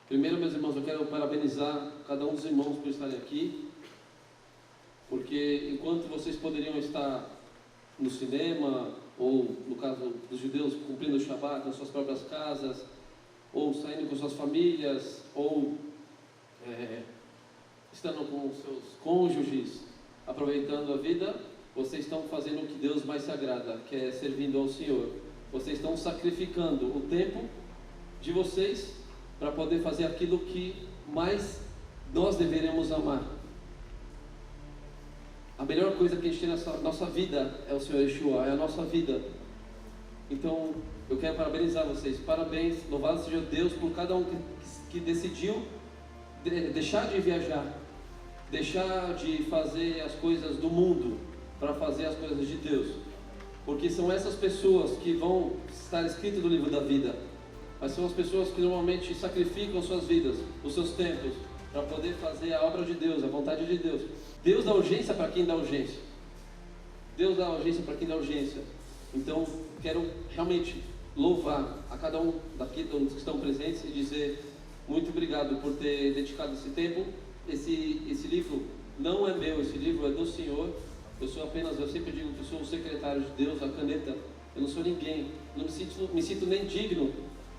Primeiro, meus irmãos, eu quero parabenizar cada um dos irmãos por estarem aqui, porque enquanto vocês poderiam estar no cinema, ou no caso dos judeus, cumprindo o Shabat nas suas próprias casas, ou saindo com suas famílias, ou estando com seus cônjuges, aproveitando a vida, vocês estão fazendo o que Deus mais se agrada, que é servindo ao Senhor. Vocês estão sacrificando o tempo de vocês para poder fazer aquilo que mais nós deveremos amar. A melhor coisa que a gente tem nessa nossa vida é o Senhor Yeshua, é a nossa vida. Então, eu quero parabenizar vocês. Parabéns, louvado seja Deus por cada um que decidiu deixar de viajar, deixar de fazer as coisas do mundo para fazer as coisas de Deus. Porque são essas pessoas que vão estar escritas no livro da vida. Mas são as pessoas que normalmente sacrificam suas vidas, os seus tempos, para poder fazer a obra de Deus, a vontade de Deus. Deus dá urgência para quem dá urgência. Deus dá urgência para quem dá urgência. Então, quero realmente louvar a cada um daqueles que estão presentes e dizer muito obrigado por ter dedicado esse tempo. Esse livro não é meu, esse livro é do Senhor. Eu sempre digo que eu sou o secretário de Deus, a caneta. Eu não sou ninguém. Não me sinto nem digno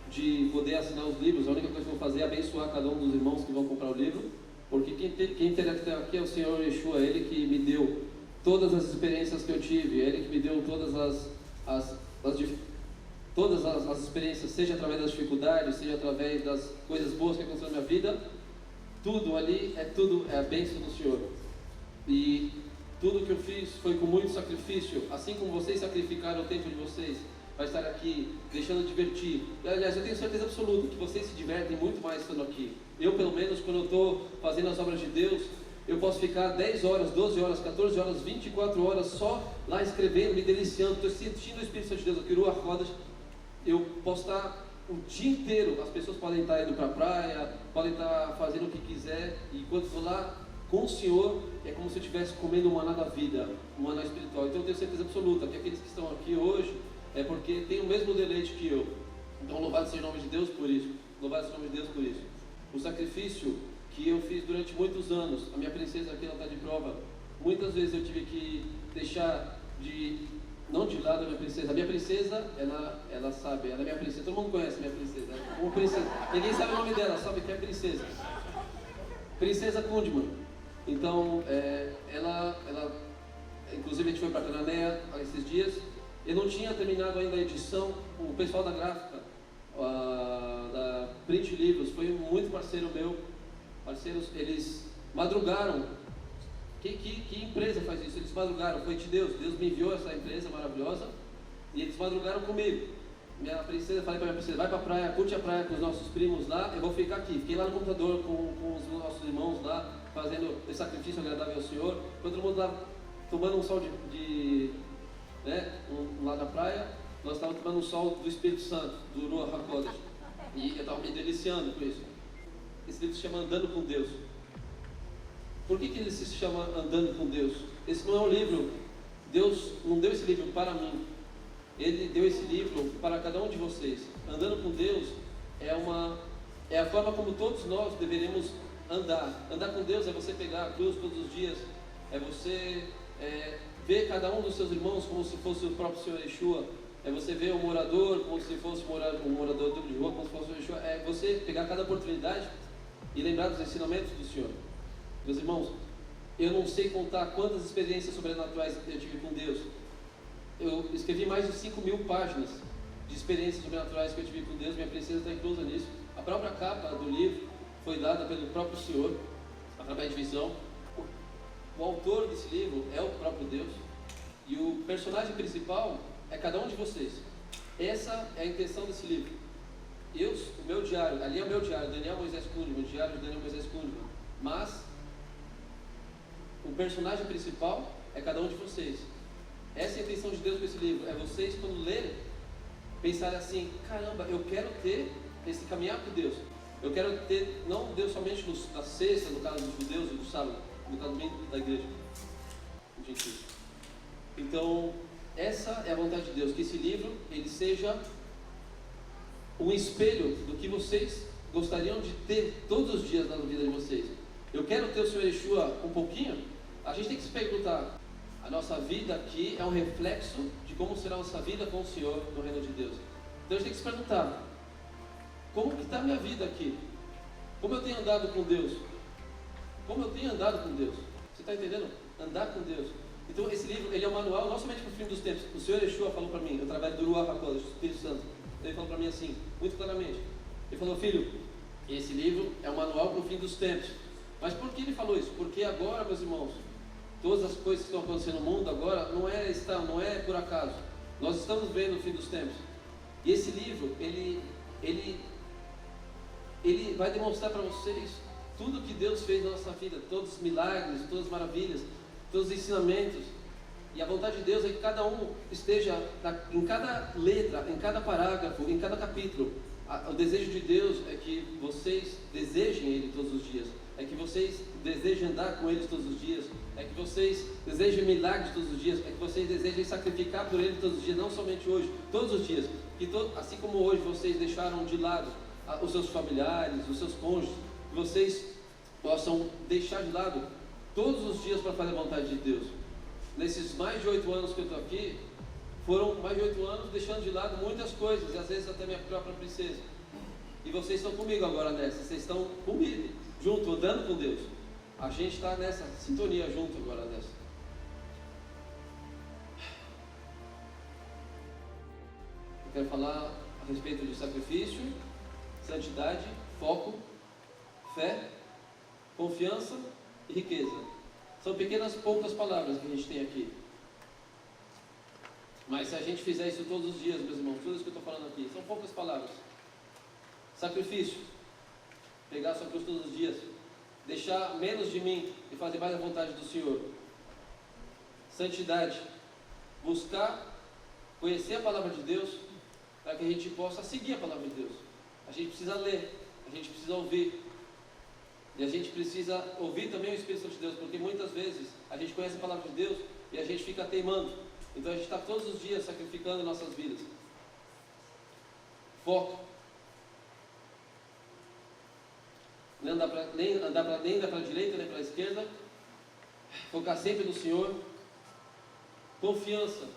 de poder assinar os livros. A única coisa que eu vou fazer é abençoar cada um dos irmãos que vão comprar o livro, porque quem terá aqui é o Senhor Yeshua, Ele que me deu todas as experiências que eu tive, Ele que me deu todas as experiências, seja através das dificuldades, seja através das coisas boas que aconteceram na minha vida. Tudo ali é a bênção do Senhor. E tudo que eu fiz foi com muito sacrifício, assim como vocês sacrificaram o tempo de vocês para estar aqui, deixando de divertir. Aliás, eu tenho certeza absoluta que vocês se divertem muito mais estando aqui. Eu, pelo menos, quando eu estou fazendo as obras de Deus, eu posso ficar 10 horas, 12 horas, 14 horas, 24 horas só lá escrevendo, me deliciando, estou sentindo o Espírito Santo de Deus, aqui Ruach Kodesh. Eu posso estar o dia inteiro, as pessoas podem estar indo para a praia, podem estar fazendo o que quiser, e enquanto estou lá com o Senhor, é como se eu estivesse comendo o maná da vida, o maná espiritual. Então eu tenho certeza absoluta que aqueles que estão aqui hoje é porque têm o mesmo deleite que eu. Então louvado seja o nome de Deus por isso. Louvado seja o nome de Deus por isso. O sacrifício que eu fiz durante muitos anos, a minha princesa aqui ela está de prova. Muitas vezes eu tive que deixar não de lado a minha princesa. A minha princesa, ela sabe, ela é minha princesa. Todo mundo conhece a minha princesa. Como princesa. Ninguém sabe o nome dela, sabe que é princesa. Princesa Kundman. Então, ela inclusive a gente foi para Cananéia esses dias. Eu não tinha terminado ainda a edição. O pessoal da gráfica, da Print Livros, foi muito parceiro meu. Parceiros, eles madrugaram. Que empresa faz isso? Eles madrugaram, foi de Deus. Deus me enviou essa empresa maravilhosa e eles madrugaram comigo. Minha princesa, falei para minha princesa, vai para a praia, curte a praia com os nossos primos lá, eu vou ficar aqui. Fiquei lá no computador com os nossos irmãos lá, fazendo esse sacrifício agradável ao Senhor. Todo mundo lá tomando um sol lá na praia, nós estávamos tomando um sol do Espírito Santo, do Ruach HaKodesh. E eu estava me deliciando com isso. Esse livro se chama Andando com Deus. Por que ele se chama Andando com Deus? Esse não é um livro, Deus não deu esse livro para mim. Ele deu esse livro para cada um de vocês. Andando com Deus é a forma como todos nós deveremos andar. Andar com Deus é você pegar a cruz todos os dias, é você ver cada um dos seus irmãos como se fosse o próprio Senhor Yeshua, é você ver o morador como se fosse um morador de rua, como se fosse o Senhor Yeshua, é você pegar cada oportunidade e lembrar dos ensinamentos do Senhor. Meus irmãos, eu não sei contar quantas experiências sobrenaturais eu tive com Deus. Eu escrevi mais de 5.000 páginas de experiências sobrenaturais que eu tive com Deus. Minha princesa está inclusa nisso. A própria capa do livro foi dada pelo próprio Senhor, através de visão. O autor desse livro é o próprio Deus. E o personagem principal é cada um de vocês. Essa é a intenção desse livro. O meu diário, ali é o meu diário, Daniel Moisés Kundman, o diário de Daniel Moisés Kundman. Mas o personagem principal é cada um de vocês. Essa é a intenção de Deus com esse livro. É vocês, quando lerem, pensarem assim: caramba, eu quero ter esse caminhar com Deus. Eu quero ter, não Deus somente na sexta, no caso dos judeus, e do sábado, no caso da igreja. Então, essa é a vontade de Deus, que esse livro ele seja um espelho do que vocês gostariam de ter todos os dias na vida de vocês. Eu quero ter o Senhor Yeshua um pouquinho. A gente tem que se perguntar, a nossa vida aqui é um reflexo de como será a nossa vida com o Senhor no reino de Deus. Então a gente tem que se perguntar, como que está a minha vida aqui? Como eu tenho andado com Deus? Como eu tenho andado com Deus? Você está entendendo? Andar com Deus. Então esse livro, ele é um manual não somente para o fim dos tempos. O Senhor Yeshua falou para mim, através do Ruach HaKodesh, do Espírito Santo. Ele falou para mim assim, muito claramente. Ele falou, filho, esse livro é um manual para o fim dos tempos. Mas por que ele falou isso? Porque agora, meus irmãos, todas as coisas que estão acontecendo no mundo agora não é por acaso. Nós estamos vendo o fim dos tempos. E esse livro, ele vai demonstrar para vocês tudo que Deus fez na nossa vida, todos os milagres, todas as maravilhas, todos os ensinamentos. E a vontade de Deus é que cada um esteja em cada letra, em cada parágrafo, em cada capítulo. O desejo de Deus é que vocês desejem Ele todos os dias, é que vocês desejem andar com Ele todos os dias, é que vocês desejem milagres todos os dias, é que vocês desejem sacrificar por Ele todos os dias, não somente hoje, todos os dias. Que assim como hoje vocês deixaram de lado os seus familiares, os seus cônjuges, que vocês possam deixar de lado todos os dias para fazer a vontade de Deus. Nesses mais de 8 anos que eu estou aqui, foram mais de 8 anos deixando de lado muitas coisas, e às vezes até minha própria princesa. E vocês estão comigo agora nessa, vocês estão comigo, junto, andando com Deus. A gente está nessa sintonia junto agora nessa. Eu quero falar a respeito de sacrifício, santidade, foco, fé, confiança e riqueza. São pequenas, poucas palavras que a gente tem aqui. Mas se a gente fizer isso todos os dias, meus irmãos, tudo isso que eu estou falando aqui, são poucas palavras. Sacrifício, pegar a sua cruz todos os dias, deixar menos de mim e fazer mais a vontade do Senhor. Santidade, buscar conhecer a palavra de Deus, para que a gente possa seguir a palavra de Deus. A gente precisa ler, a gente precisa ouvir, e a gente precisa ouvir também o Espírito Santo de Deus, porque muitas vezes a gente conhece a palavra de Deus e a gente fica teimando. Então a gente está todos os dias sacrificando nossas vidas. Foco. Nem andar para a direita, nem para a esquerda. Focar sempre no Senhor. Confiança.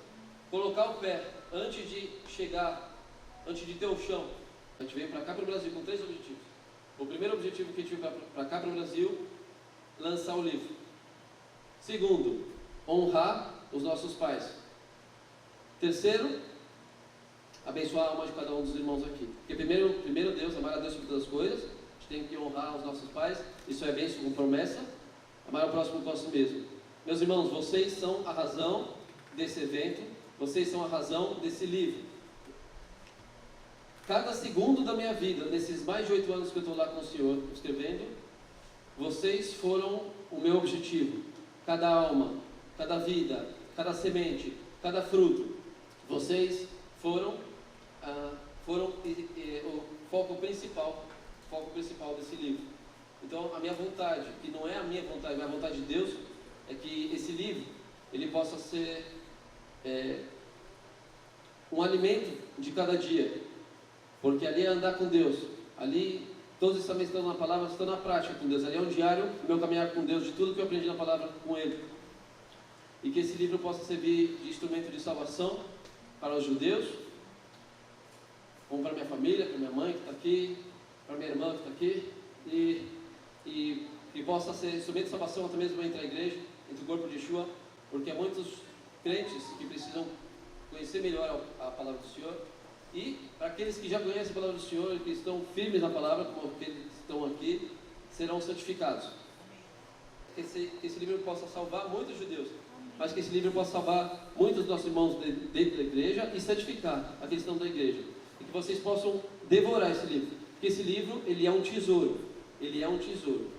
Colocar o pé antes de chegar, antes de ter o chão. A gente veio para cá para o Brasil com 3 objetivos. O primeiro objetivo que a gente veio para cá para o Brasil, lançar o livro. Segundo, honrar os nossos pais. Terceiro, abençoar a alma de cada um dos irmãos aqui. Porque primeiro Deus, amar a Deus sobre todas as coisas. A gente tem que honrar os nossos pais. Isso é bênção com promessa. Amar o próximo como a si mesmo. Meus irmãos, vocês são a razão desse evento. Vocês são a razão desse livro. Cada segundo da minha vida, nesses mais de 8 anos que eu estou lá com o Senhor escrevendo, vocês foram o meu objetivo. Cada alma, cada vida, cada semente, cada fruto. Vocês foram o foco principal desse livro. Então a minha vontade, que não é a minha vontade, mas a vontade de Deus, é que esse livro ele possa ser um alimento de cada dia, porque ali é andar com Deus, ali todos também estão na palavra, estão na prática com Deus, ali é um diário, meu caminhar com Deus, de tudo que eu aprendi na palavra com Ele, e que esse livro possa servir de instrumento de salvação para os judeus, como para minha família, para minha mãe que está aqui, para minha irmã que está aqui, e possa ser instrumento de salvação até mesmo entre a igreja, entre o corpo de Yeshua, porque há muitos crentes que precisam conhecer melhor a palavra do Senhor, e para aqueles que já conhecem a palavra do Senhor e que estão firmes na palavra, como aqueles que estão aqui, serão santificados. Que esse livro possa salvar muitos judeus, mas que esse livro possa salvar muitos dos nossos irmãos dentro da igreja e santificar aqueles que estão da igreja. E que vocês possam devorar esse livro, porque esse livro, ele é um tesouro. Ele é um tesouro.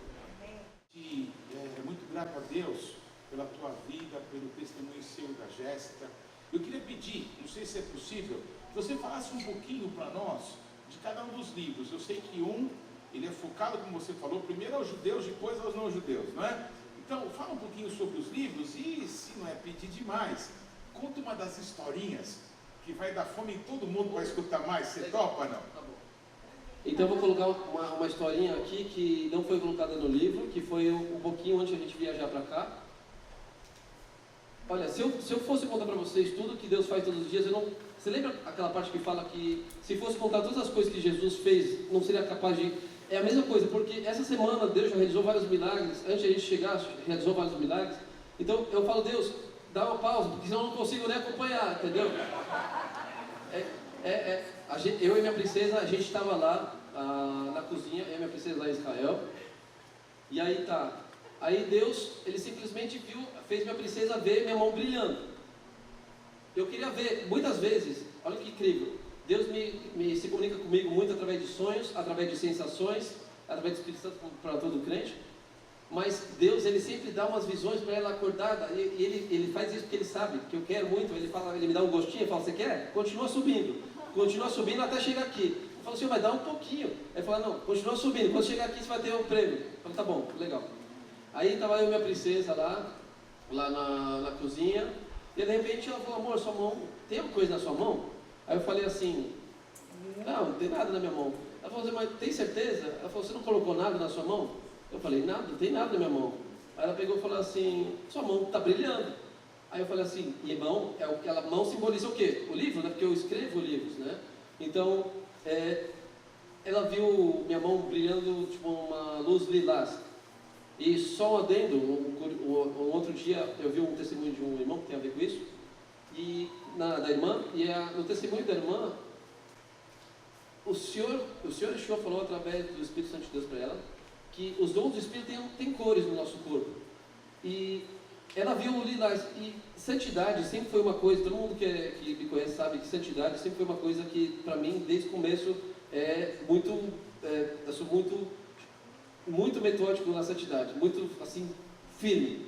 E é muito grato a Deus pela tua vida, pelo testemunho seu da Jéssica. Eu queria pedir, não sei se é possível, que você falasse um pouquinho para nós de cada um dos livros. Eu sei que ele é focado, como você falou, primeiro aos judeus, depois aos não-judeus, não é? Então, fala um pouquinho sobre os livros e, se não é pedir demais, conta uma das historinhas que vai dar fome em todo mundo para escutar mais. Você topa, não? Tá bom. Então eu vou colocar uma historinha aqui que não foi colocada no livro, que foi um pouquinho antes de a gente viajar para cá. Olha, se eu fosse contar para vocês tudo que Deus faz todos os dias, eu não... Você lembra aquela parte que fala que se fosse contar todas as coisas que Jesus fez, não seria capaz de... É a mesma coisa, porque essa semana Deus já realizou vários milagres, antes de a gente chegar, realizou vários milagres. Então eu falo, Deus, dá uma pausa, porque senão eu não consigo nem acompanhar, entendeu? Eu e minha princesa, a gente estava lá na cozinha, eu e minha princesa lá em Israel, e aí tá... Aí Deus, Ele simplesmente fez minha princesa ver minha mão brilhando. Eu queria ver, muitas vezes, olha que incrível, Deus se comunica comigo muito através de sonhos, através de sensações, através do Espírito Santo para todo crente, mas Deus, Ele sempre dá umas visões para ela acordada, e ele faz isso porque Ele sabe que eu quero muito, Ele me dá um gostinho, Ele fala, você quer? Continua subindo até chegar aqui. Eu falo, Senhor, mas dá um pouquinho. Ele fala, não, continua subindo, quando chegar aqui você vai ter um prêmio. Eu falo, tá bom, legal. Aí estava eu e minha princesa lá na cozinha, e de repente ela falou, amor, sua mão, tem alguma coisa na sua mão? Aí eu falei assim, não tem nada na minha mão. Ela falou assim, mas tem certeza? Ela falou, você não colocou nada na sua mão? Eu falei, nada, não tem nada na minha mão. Aí ela pegou e falou assim, sua mão está brilhando. Aí eu falei assim, e mão, mão simboliza o quê? O livro, né? Porque eu escrevo livros, né? Então, ela viu minha mão brilhando tipo uma luz lilás. E só um adendo, um outro dia eu vi um testemunho de um irmão que tem a ver com isso, da irmã, e no testemunho da irmã, o Senhor Yeshua falou através do Espírito Santo de Deus para ela, que os dons do Espírito têm cores no nosso corpo. E ela viu o lilás, e santidade sempre foi uma coisa, todo mundo que me conhece sabe que santidade sempre foi uma coisa que, para mim, desde o começo, eu sou muito metódico na santidade, muito assim, firme.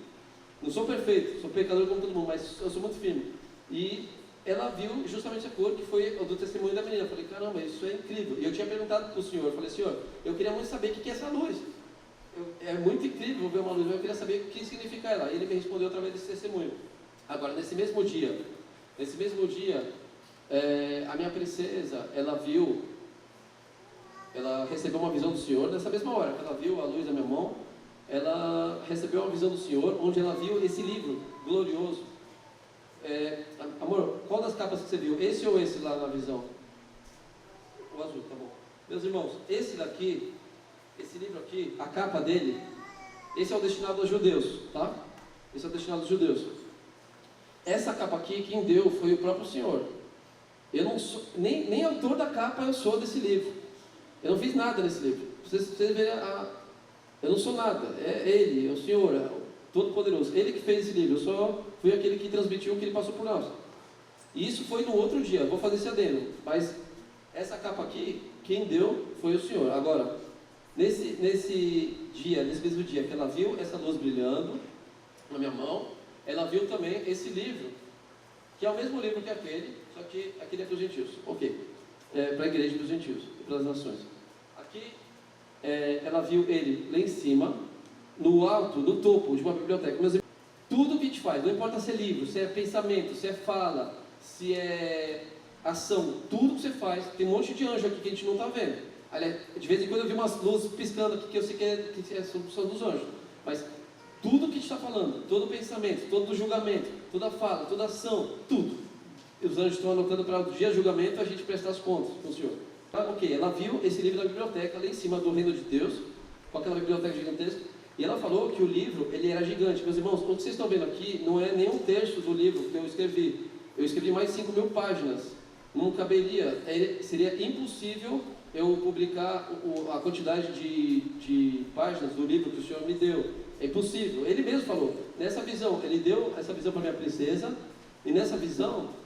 Não sou perfeito, sou pecador como todo mundo, mas eu sou muito firme. E ela viu justamente a cor que foi do testemunho da menina. Eu falei, caramba, isso é incrível. E eu tinha perguntado para o senhor, eu falei, senhor, eu queria muito saber o que é essa luz. É muito incrível ver uma luz, mas eu queria saber o que significa ela. E ele me respondeu através desse testemunho. Agora, nesse mesmo dia, a minha princesa, ela recebeu uma visão do Senhor, nessa mesma hora que ela viu a luz da minha mão, ela recebeu uma visão do Senhor, onde ela viu esse livro glorioso. Amor, qual das capas que você viu? Esse ou esse lá na visão? O azul, tá bom. Meus irmãos, esse livro aqui, a capa dele, esse é o destinado aos judeus, tá? Esse é o destinado aos judeus. Essa capa aqui, quem deu foi o próprio Senhor. Eu não sou, nem autor da capa eu sou desse livro. Eu não fiz nada nesse livro. Vocês verem, eu não sou nada. É Ele, é o Senhor, é o Todo-Poderoso. Ele que fez esse livro. Eu só fui aquele que transmitiu o que Ele passou por nós. E isso foi no outro dia. Vou fazer esse adendo. Mas essa capa aqui, quem deu foi o Senhor. Agora, nesse mesmo dia que ela viu essa luz brilhando na minha mão, ela viu também esse livro, que é o mesmo livro que aquele, só que aquele é para os gentios. Ok. Para a igreja dos gentios, para as nações. Aqui, ela viu ele lá em cima, no alto, no topo de uma biblioteca. Mas tudo que a gente faz, não importa se é livro, se é pensamento, se é fala, se é ação, tudo que você faz, tem um monte de anjo aqui que a gente não está vendo. Aliás, de vez em quando eu vi umas luzes piscando aqui que eu sei que são dos anjos. Mas tudo que a gente está falando, todo pensamento, todo julgamento, toda fala, toda ação, tudo. Os anjos estão anotando para o dia de julgamento a gente prestar as contas com o Senhor. Ok, ela viu esse livro na biblioteca, lá em cima do reino de Deus, com aquela biblioteca gigantesca, e ela falou que o livro, ele era gigante. Meus irmãos, o que vocês estão vendo aqui não é nem um terço do livro que eu escrevi. Eu escrevi mais de 5.000 páginas. Não caberia, seria impossível eu publicar a quantidade de páginas do livro que o Senhor me deu. É impossível. Ele mesmo falou, nessa visão, ele deu essa visão para minha princesa, e nessa visão,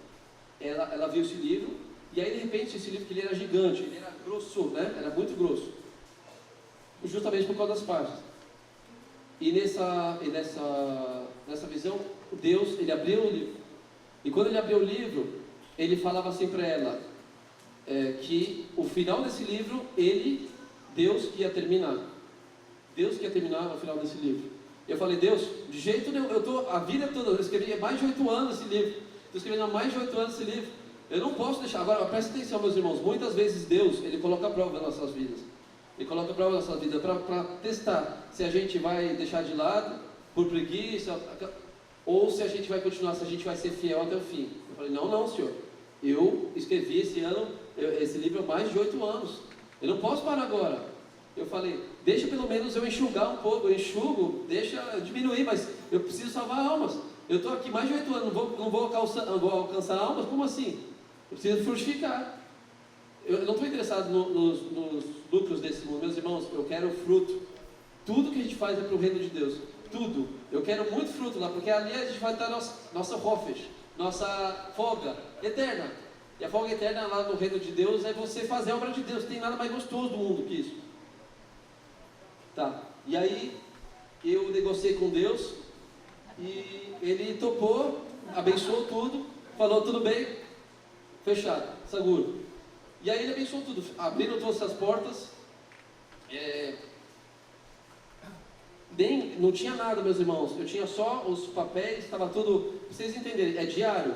ela viu esse livro, e aí de repente esse livro que ele era gigante, ele era grosso, né? Era muito grosso, justamente por causa das páginas. E nessa visão, Deus, ele abriu o livro, e quando ele abriu o livro, ele falava assim para ela, que o final desse livro, Deus ia terminar no final desse livro. Eu falei, Deus, de jeito nenhum, a vida toda, eu escrevi há mais de 8 anos esse livro. Estou escrevendo há mais de 8 anos esse livro. Eu não posso deixar. Agora, presta atenção, meus irmãos. Muitas vezes Deus, Ele coloca a prova nas nossas vidas. Ele coloca a prova nas nossas vidas para testar se a gente vai deixar de lado por preguiça, ou se a gente vai continuar, se a gente vai ser fiel até o fim. Eu falei, não, Senhor. Eu escrevi esse ano, esse livro há mais de 8 anos. Eu não posso parar agora. Eu falei, deixa pelo menos eu enxugar um pouco. Eu enxugo, deixa diminuir, mas eu preciso salvar almas. Eu estou aqui mais de 8 anos, não vou alcançar almas? Como assim? Eu preciso frutificar. Eu não estou interessado nos lucros desse mundo. Meus irmãos, eu quero fruto. Tudo que a gente faz é para o reino de Deus. Tudo. Eu quero muito fruto lá, porque ali a gente vai estar nossa Hofesh, nossa folga eterna. E a folga eterna lá no reino de Deus é você fazer a obra de Deus. Não tem nada mais gostoso do mundo que isso. Tá. E aí, eu negociei com Deus e Ele topou, abençoou tudo, falou tudo bem, fechado, seguro. E aí Ele abençoou tudo, abriram todas as portas. Não tinha nada, meus irmãos. Eu tinha só os papéis, estava tudo. Pra vocês entenderem, é diário.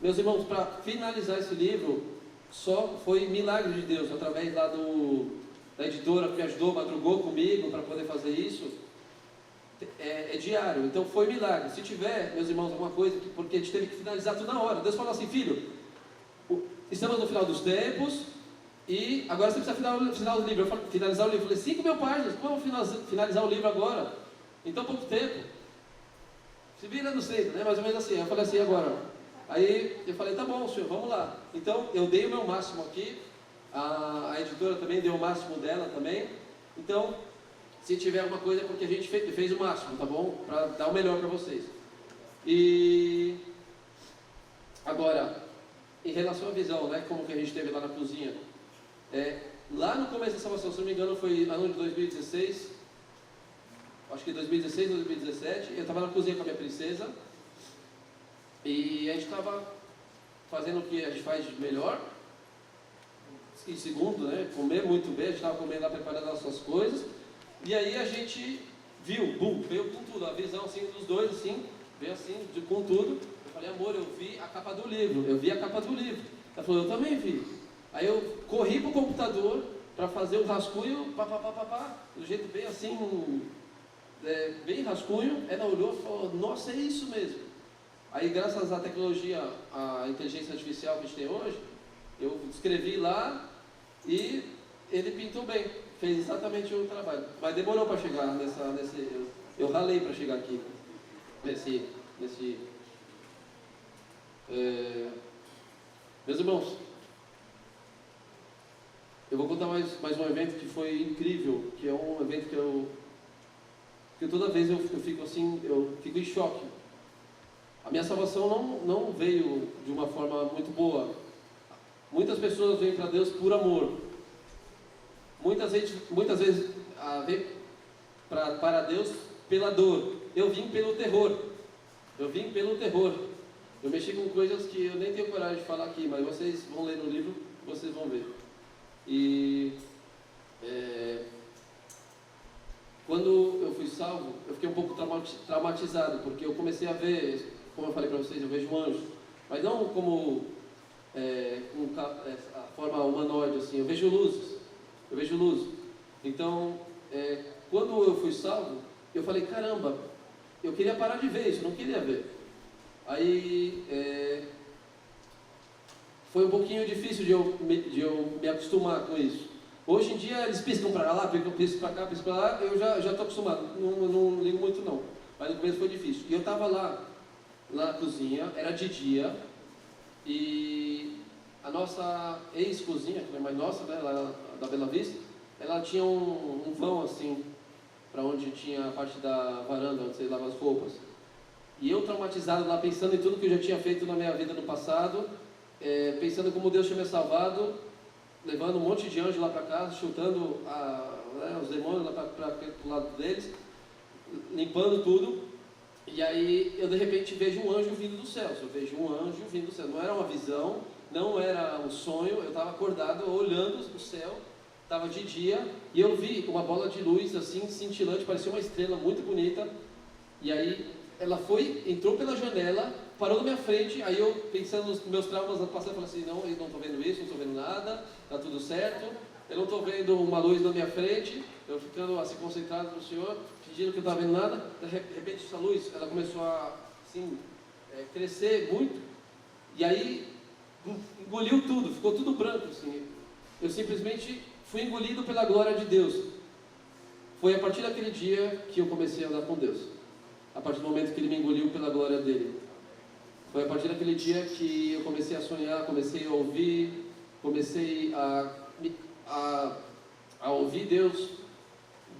Meus irmãos, para finalizar esse livro, só foi milagre de Deus, através lá da editora que me ajudou, madrugou comigo para poder fazer isso. É diário, então foi milagre. Se tiver, meus irmãos, alguma coisa, porque a gente teve que finalizar tudo na hora. Deus falou assim, filho, estamos no final dos tempos e agora você precisa finalizar o livro. Finalizar o livro. Eu falei, 5.000 páginas, como eu vou finalizar o livro agora? Em tão pouco tempo. Se vira no centro, né? Mais ou menos assim. Eu falei assim, agora. Aí eu falei, tá bom, senhor, vamos lá. Então eu dei o meu máximo aqui. A editora também deu o máximo dela também. Então, se tiver alguma coisa é porque a gente fez o máximo, tá bom? Para dar o melhor para vocês. E agora, em relação à visão, né? Como que a gente teve lá na cozinha. Lá no começo da salvação, se não me engano, foi ano de 2016. Acho que 2016 ou 2017. Eu estava na cozinha com a minha princesa. E a gente estava fazendo o que a gente faz de melhor. E segundo, né, comer muito bem, a gente estava comendo lá, preparando as nossas coisas, e aí a gente viu, veio com tudo, a visão assim dos dois, assim, veio assim, com tudo. Eu falei, amor, eu vi a capa do livro. Ela falou, eu também vi. Aí eu corri pro computador para fazer o rascunho, do jeito bem assim, bem rascunho. Ela olhou e falou, nossa, é isso mesmo. Aí graças à tecnologia, à inteligência artificial que a gente tem hoje, eu escrevi lá e ele pintou bem, fez exatamente o trabalho. Mas demorou para chegar eu ralei para chegar aqui, Meus irmãos, eu vou contar mais um evento que foi incrível, que é um evento que toda vez eu fico assim, eu fico em choque. A minha salvação não veio de uma forma muito boa. Muitas pessoas vêm para Deus por amor. Muitas vezes vêm para Deus pela dor. Eu vim pelo terror. Eu mexi com coisas que eu nem tenho coragem de falar aqui, mas vocês vão ler no livro, vocês vão ver. E quando eu fui salvo, eu fiquei um pouco traumatizado, porque eu comecei a ver, como eu falei para vocês, eu vejo um anjo, mas não como a forma humanoide, assim, eu vejo luzes. Então, quando eu fui salvo, eu falei, caramba, eu queria parar de ver isso, não queria ver. Aí, foi um pouquinho difícil de eu me acostumar com isso. Hoje em dia, eles piscam para lá, piscam para cá, piscam para lá, eu já estou acostumado, não ligo muito não. Mas no começo foi difícil. E eu estava lá na cozinha, era de dia, e a nossa ex-cozinha, que não é mais nossa, né, lá da Bela Vista, ela tinha um vão assim, para onde tinha a parte da varanda, onde você lava as roupas. E eu traumatizado lá, pensando em tudo que eu já tinha feito na minha vida no passado, pensando como Deus tinha me salvado, levando um monte de anjos lá para casa, chutando os demônios lá para o lado deles, limpando tudo. E aí eu de repente vejo um anjo vindo dos céus. Não era uma visão, não era um sonho. Eu estava acordado, olhando o céu, estava de dia, e eu vi uma bola de luz assim, cintilante, parecia uma estrela muito bonita. E aí ela entrou pela janela, parou na minha frente, aí eu, pensando nos meus traumas, passando, falei assim, não, eu não estou vendo isso, não estou vendo nada, está tudo certo, eu não estou vendo uma luz na minha frente, eu ficando assim concentrado no Senhor, fingindo que eu não estava vendo nada, de repente essa luz, ela começou a, assim, crescer muito, e aí engoliu tudo, ficou tudo branco, assim. Eu simplesmente fui engolido pela glória de Deus. Foi a partir daquele dia que eu comecei a andar com Deus. A partir do momento que Ele me engoliu pela glória dEle. Foi a partir daquele dia que eu comecei a sonhar, comecei a ouvir, comecei a ouvir Deus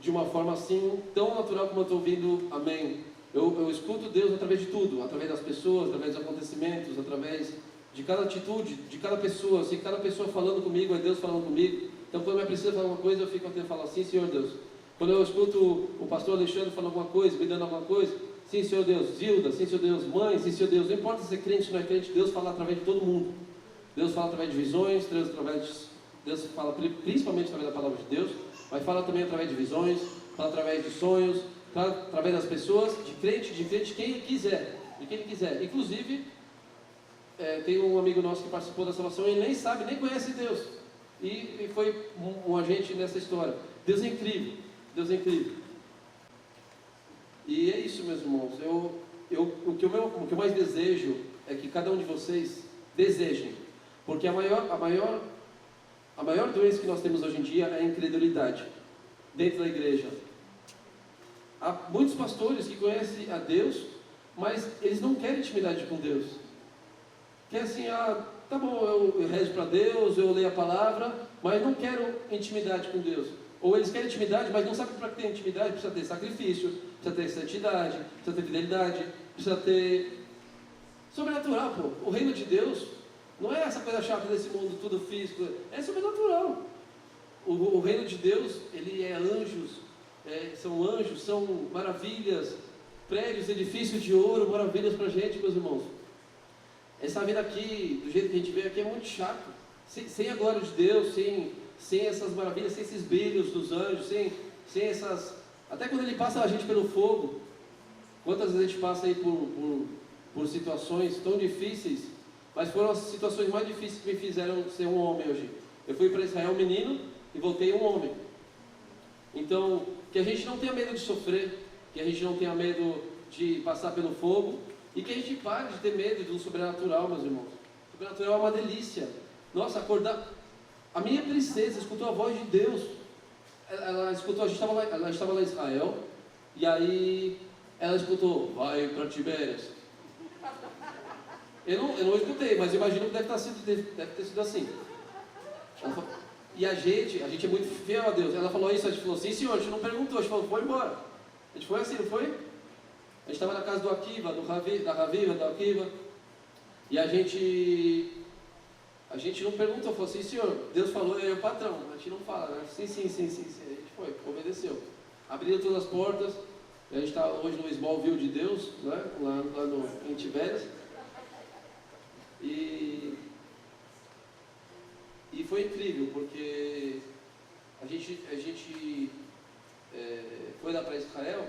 de uma forma assim, tão natural como eu estou ouvindo, amém. Eu escuto Deus através de tudo, através das pessoas, através dos acontecimentos, através de cada atitude, de cada pessoa. Se cada pessoa falando comigo, é Deus falando comigo. Então quando eu preciso falar alguma coisa, eu fico até falando assim, Senhor Deus. Quando eu escuto o pastor Alexandre falando alguma coisa, me dando alguma coisa, sim, Senhor Deus. Zilda, sim, Senhor Deus. Mãe, sim, Senhor Deus. Não importa se é crente ou não é crente, Deus fala através de todo mundo. Deus fala através de visões, Deus fala principalmente através da palavra de Deus, mas fala também através de visões, fala através de sonhos, fala através das pessoas, de crente, quem ele quiser, de quem ele quiser. Inclusive, tem um amigo nosso que participou da salvação, ele nem sabe, nem conhece Deus, e foi um agente nessa história. Deus é incrível, Deus é incrível. E é isso, meus irmãos. O que eu mais desejo é que cada um de vocês desejem, porque a maior doença que nós temos hoje em dia é a incredulidade dentro da igreja. Há muitos pastores que conhecem a Deus, mas eles não querem intimidade com Deus. Que é assim, tá bom, eu rezo para Deus, eu leio a palavra, mas não quero intimidade com Deus. Ou eles querem intimidade, mas não sabem para que ter intimidade. Precisa ter sacrifício, precisa ter santidade, precisa ter fidelidade, precisa ter sobrenatural, pô. O reino de Deus não é essa coisa chata desse mundo, tudo físico, é sobrenatural. O reino de Deus, ele é anjos, são maravilhas, prédios, edifícios de ouro, maravilhas para a gente, meus irmãos. Essa vida aqui, do jeito que a gente vê aqui, é muito chato. Sem a glória de Deus, sem essas maravilhas, sem esses brilhos dos anjos, sem essas... Até quando Ele passa a gente pelo fogo, quantas vezes a gente passa aí por situações tão difíceis, mas foram as situações mais difíceis que me fizeram ser um homem hoje. Eu fui para Israel menino e voltei um homem. Então, que a gente não tenha medo de sofrer, que a gente não tenha medo de passar pelo fogo, e que a gente pare de ter medo do sobrenatural, meus irmãos. O sobrenatural é uma delícia. Nossa, acordar... A minha princesa escutou a voz de Deus. Ela escutou, ela estava lá em Israel, e aí ela escutou, vai para Tibérias. Eu não escutei, mas imagino que deve ter sido assim. E a gente é muito fiel a Deus. Ela falou isso, a gente falou, sim senhor, a gente não perguntou, a gente falou, foi embora. A gente foi assim, não foi? A gente estava na casa do Akiva, da Raviva, do Akiva, e a gente não perguntou, falou assim, senhor, Deus falou, é o patrão. A gente não fala, né? Sim. A gente foi, obedeceu. Abriram todas as portas. A gente está hoje no Smallville de Deus, né? lá em Tibérias. E foi incrível, porque a gente foi lá para Israel,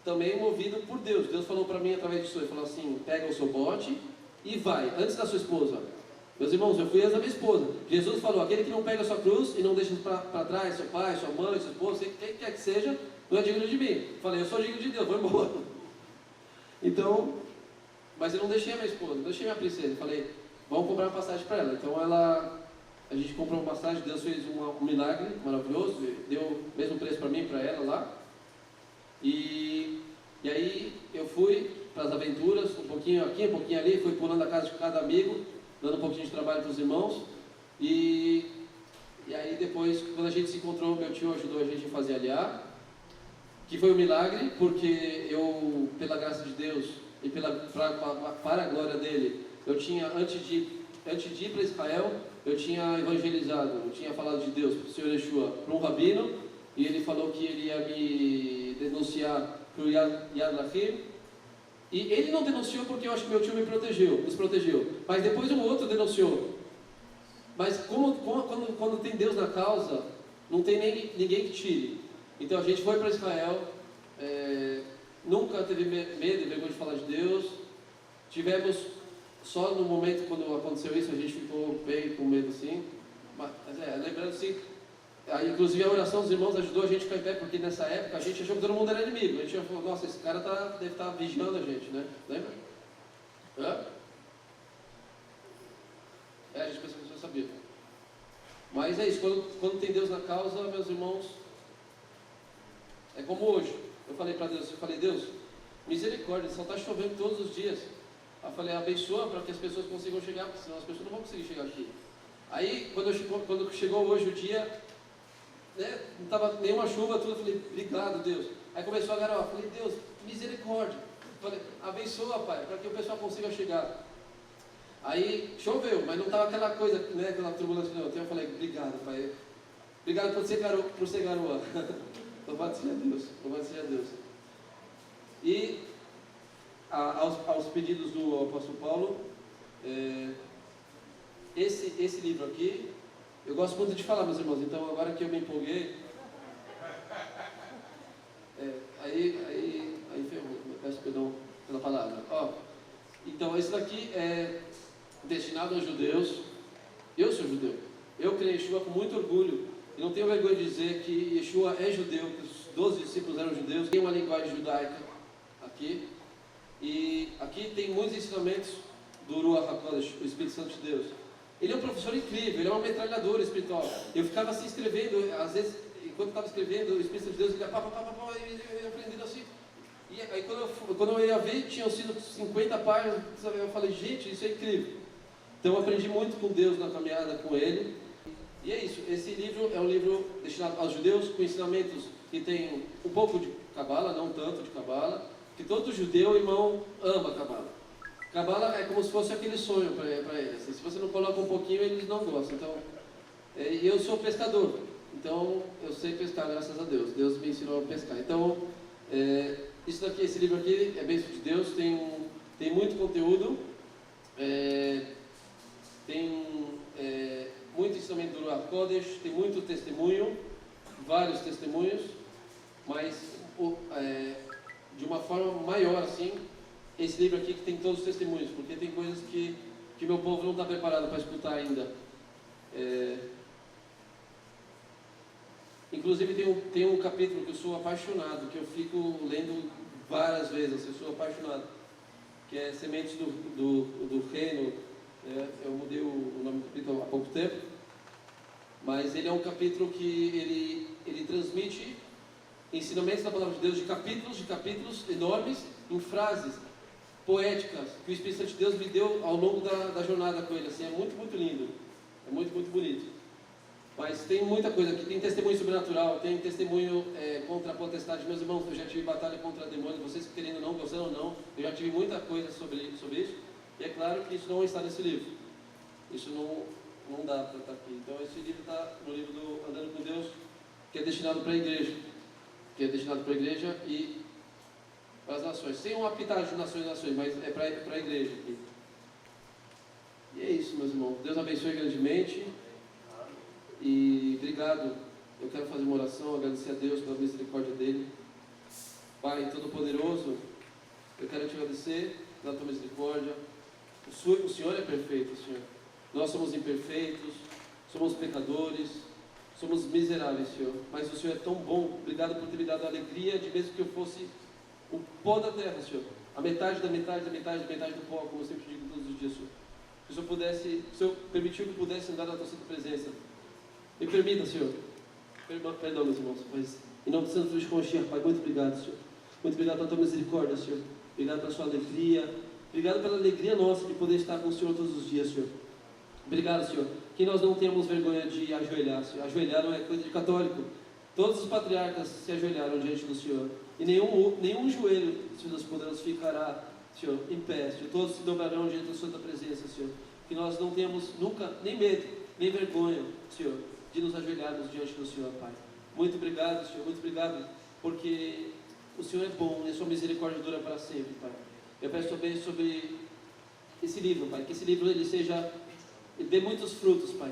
também movido por Deus. Deus falou para mim através disso, Ele falou assim, pega o seu bote e vai, antes da sua esposa. Meus irmãos, eu fui antes da minha esposa. Jesus falou, aquele que não pega a sua cruz e não deixa para trás seu pai, sua mãe, sua esposa, quem quer que seja, não é digno de mim. Eu falei, eu sou digno de Deus, vou embora. Então, mas eu não deixei a minha esposa, não deixei a minha princesa. Eu falei, vamos comprar uma passagem para ela. Então a gente comprou uma passagem, Deus fez um milagre maravilhoso, deu o mesmo preço para mim e para ela lá. E aí eu fui para as aventuras, um pouquinho aqui, um pouquinho ali, fui pulando a casa de cada amigo, dando um pouquinho de trabalho para os irmãos. E aí depois, quando a gente se encontrou, meu tio ajudou a gente a fazer aliar, que foi um milagre, porque eu, pela graça de Deus e para a glória dele, eu tinha, antes de ir para Israel, eu tinha evangelizado, eu tinha falado de Deus para o Senhor Yeshua, para um rabino, e ele falou que ele ia me denunciar para o Yad Lachim. E ele não denunciou porque eu acho que meu tio nos protegeu. Mas depois um outro denunciou. Mas quando tem Deus na causa, não tem ninguém que tire. Então a gente foi para Israel, nunca teve medo e vergonha de falar de Deus. tivemos, só no momento quando aconteceu isso, a gente ficou bem com medo assim, mas lembrando assim, inclusive a oração dos irmãos ajudou a gente a ficar em pé, porque nessa época a gente achou que todo mundo era inimigo, a gente falou, nossa, esse cara deve estar vigiando a gente, né? Lembra? A gente pensou que você sabia. Mas é isso, quando tem Deus na causa, meus irmãos, é como hoje. Eu falei para Deus, Deus, misericórdia, só está chovendo todos os dias. Eu falei, abençoa para que as pessoas consigam chegar, porque senão as pessoas não vão conseguir chegar aqui. Aí, quando chegou hoje o dia, né, não estava nenhuma chuva, tudo, eu falei, obrigado, Deus. Aí começou a garoar, eu falei, Deus, misericórdia. Eu falei, abençoa, Pai, para que o pessoal consiga chegar. Aí choveu, mas não estava aquela coisa, né, aquela turbulência, não. Então eu falei, obrigado, Pai. Obrigado por ser garoa. Louvado seja Deus, louvado seja Deus. E aos pedidos do apóstolo Paulo, esse livro aqui, eu gosto muito de falar, meus irmãos, então agora que eu me empolguei, aí ferrou, peço perdão pela palavra. Então esse daqui é destinado aos judeus. Eu sou judeu, eu creio em Yeshua com muito orgulho, e não tenho vergonha de dizer que Yeshua é judeu, que os 12 discípulos eram judeus. Tem uma linguagem judaica aqui, e aqui tem muitos ensinamentos do Ruach HaKodesh, o Espírito Santo de Deus. Ele é um professor incrível, ele é uma metralhadora espiritual. Eu ficava assim escrevendo, às vezes, enquanto estava escrevendo, o Espírito Santo de Deus, ele ia aprendendo assim. E aí quando eu ia ver, tinham sido 50 páginas, eu falei, gente, isso é incrível. Então eu aprendi muito com Deus na caminhada com Ele. E é isso, esse livro é um livro destinado aos judeus, com ensinamentos que tem um pouco de Cabala, não tanto de Cabala, que todo judeu, irmão, ama Cabala. Cabala é como se fosse aquele sonho para eles. Se você não coloca um pouquinho, eles não gostam. Então, eu sou pescador, então eu sei pescar, graças a Deus. Deus me ensinou a pescar. Então, esse livro aqui é bênção de Deus, tem muito conteúdo, tem muito ensinamento do Ruach HaKodesh, tem muito testemunho, vários testemunhos, mas de uma forma maior assim, esse livro aqui que tem todos os testemunhos, porque tem coisas que meu povo não está preparado para escutar ainda. Inclusive tem um capítulo que eu sou apaixonado, que eu fico lendo várias vezes, eu sou apaixonado, que é Sementes do Reino. Eu mudei o nome do capítulo há pouco tempo, mas ele é um capítulo que ele transmite ensinamentos da palavra de Deus de capítulos enormes, em frases poéticas que o Espírito Santo de Deus me deu ao longo da jornada com ele. Assim, é muito, muito lindo, é muito, muito bonito. Mas tem muita coisa aqui, tem testemunho sobrenatural, tem testemunho contra a potestade. Meus irmãos, eu já tive batalha contra demônios, vocês querendo ou não, gostando ou não, eu já tive muita coisa sobre isso. E é claro que isso não está nesse livro. Isso não dá para estar aqui. Então esse livro está no livro do Andando com Deus, que é destinado para a igreja. E para as nações. Tem uma pitagem de nações, mas é para a igreja aqui. E é isso, meus irmãos. Deus abençoe grandemente. E obrigado. Eu quero fazer uma oração, agradecer a Deus pela misericórdia dele. Pai Todo-Poderoso, eu quero te agradecer pela tua misericórdia. O Senhor é perfeito, Senhor. Nós somos imperfeitos, somos pecadores, somos miseráveis, Senhor. Mas o Senhor é tão bom. Obrigado por ter me dado a alegria de, mesmo que eu fosse o pó da terra, Senhor, a metade da metade do pó, como eu sempre digo todos os dias, Senhor. Se o Senhor permitiu que eu pudesse andar na tua santa presença, me permita, Senhor. Perdão, meus irmãos, mas em nome do Santo Cristo Mashiach, Pai, muito obrigado, Senhor. Muito obrigado pela tua misericórdia, Senhor. Obrigado pela sua alegria. Obrigado pela alegria nossa de poder estar com o Senhor todos os dias, Senhor. Obrigado, Senhor. Que nós não tenhamos vergonha de ajoelhar, Senhor. Ajoelhar não é coisa de católico. Todos os patriarcas se ajoelharam diante do Senhor. E nenhum joelho, Senhor Deus poderoso, ficará, Senhor, em pé, Senhor. Todos se dobrarão diante da sua presença, Senhor. Que nós não tenhamos nunca nem medo, nem vergonha, Senhor, de nos ajoelharmos diante do Senhor, Pai. Muito obrigado, Senhor. Muito obrigado, porque o Senhor é bom e a sua misericórdia dura para sempre, Pai. Eu peço também sobre esse livro, Pai. Que esse livro ele dê muitos frutos, Pai.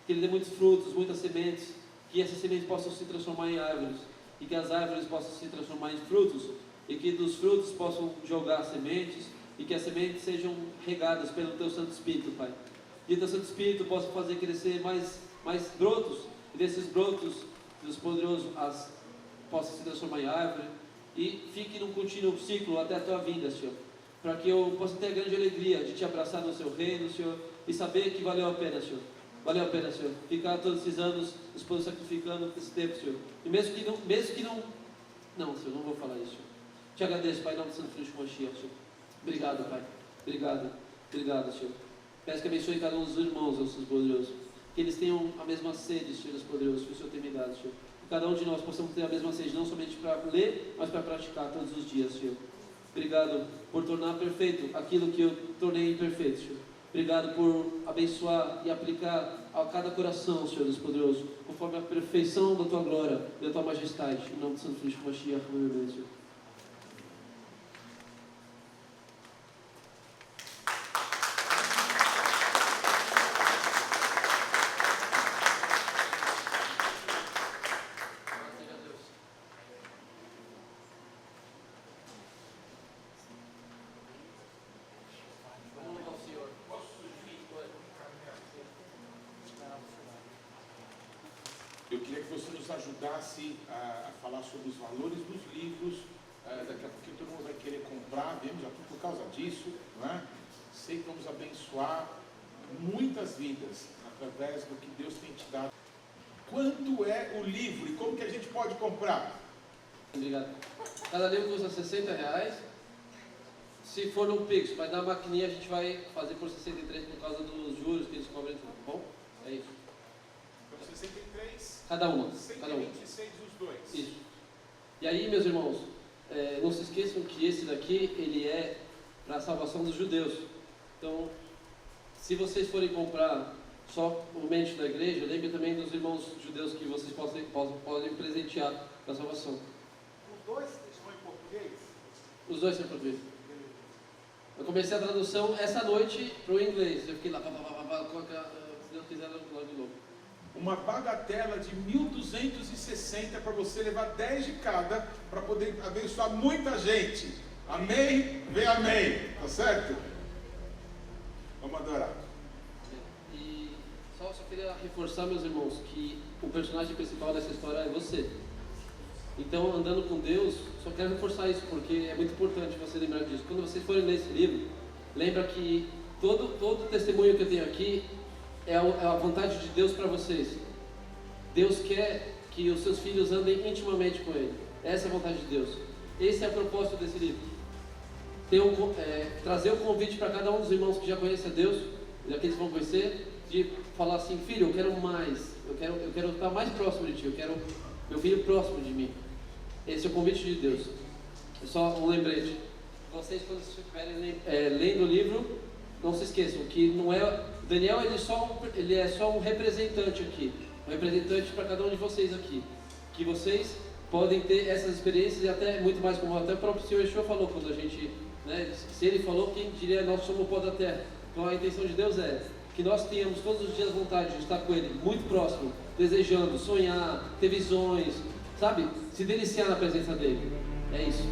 Que ele dê muitos frutos, muitas sementes. Que essas sementes possam se transformar em árvores. E que as árvores possam se transformar em frutos. E que dos frutos possam jogar sementes. e que as sementes sejam regadas pelo Teu Santo Espírito, Pai. Que o Teu Santo Espírito possa fazer crescer mais brotos, e desses brotos, Deus poderoso, possa se transformar em árvore, e fique num contínuo ciclo até a Tua vinda, Senhor. Para que eu possa ter a grande alegria de Te abraçar no Seu reino, Senhor, e saber que valeu a pena, Senhor. Valeu a pena, Senhor, ficar todos esses anos nos sacrificando esse tempo, Senhor. E mesmo que não, Senhor, não vou falar isso, Senhor. Te agradeço, Pai, em nome do Santo Filho de Mashiach, Senhor. Obrigado, Pai. Obrigado, Senhor. Peço que abençoe cada um dos irmãos, Deus poderoso. Que eles tenham a mesma sede, Senhor, Deus poderoso, que o Senhor tem me dado, Senhor. Que cada um de nós possamos ter a mesma sede, não somente para ler, mas para praticar todos os dias, Senhor. Obrigado por tornar perfeito aquilo que eu tornei imperfeito, Senhor. Obrigado por abençoar e aplicar a cada coração, Senhor Deus poderoso, conforme a perfeição da Tua glória e da Tua majestade. Em nome do Santo Filho de Mashiach, amém, Senhor. Eu queria que você nos ajudasse a falar sobre os valores dos livros. Daqui a pouquinho todo mundo vai querer comprar, vemos aqui por causa disso, não é? Sei que vamos abençoar muitas vidas através do que Deus tem te dado. Quanto é o livro e como que a gente pode comprar? Obrigado. Cada livro custa R$60. Se for no Pix, mas na maquininha a gente vai fazer por 63 por causa dos juros que eles cobram, tá bom? É isso. Então 63, cada uma. 126 os dois. Isso. E aí, meus irmãos, não se esqueçam que esse daqui, ele é para a salvação dos judeus. Então, se vocês forem comprar só o mente da igreja, lembre também dos irmãos judeus que vocês podem presentear para a salvação. Os dois estão em português? Os dois são em português. Eu comecei a tradução essa noite para o inglês. Eu fiquei lá, se Deus quiser, logo de novo. Uma bagatela de 1.260 para você levar 10 de cada para poder abençoar muita gente. Amém? Vem amém. Tá certo? Vamos adorar. E só queria reforçar, meus irmãos, que o personagem principal dessa história é você. Então, andando com Deus, só quero reforçar isso, porque é muito importante você lembrar disso. Quando vocês forem ler esse livro, lembra que todo testemunho que eu tenho aqui é a vontade de Deus para vocês. Deus quer que os seus filhos andem intimamente com Ele. Essa é a vontade de Deus. Esse é o propósito desse livro. Trazer o convite para cada um dos irmãos que já conhecem a Deus, daqueles que vão conhecer, de falar assim: filho, eu quero mais, eu quero estar mais próximo de ti, eu quero meu filho próximo de mim. Esse é o convite de Deus. É só um lembrete. Vocês, quando estiverem lendo o livro, não se esqueçam que não é Daniel, ele é só um representante aqui, um representante para cada um de vocês aqui, que vocês podem ter essas experiências e até muito mais, como até o próprio Senhor Yeshua falou quando a gente, se Ele falou, quem diria nós somos o pó da terra. Então a intenção de Deus é que nós tenhamos todos os dias vontade de estar com Ele, muito próximo, desejando, sonhar, ter visões, sabe? Se deliciar na presença dEle. É isso.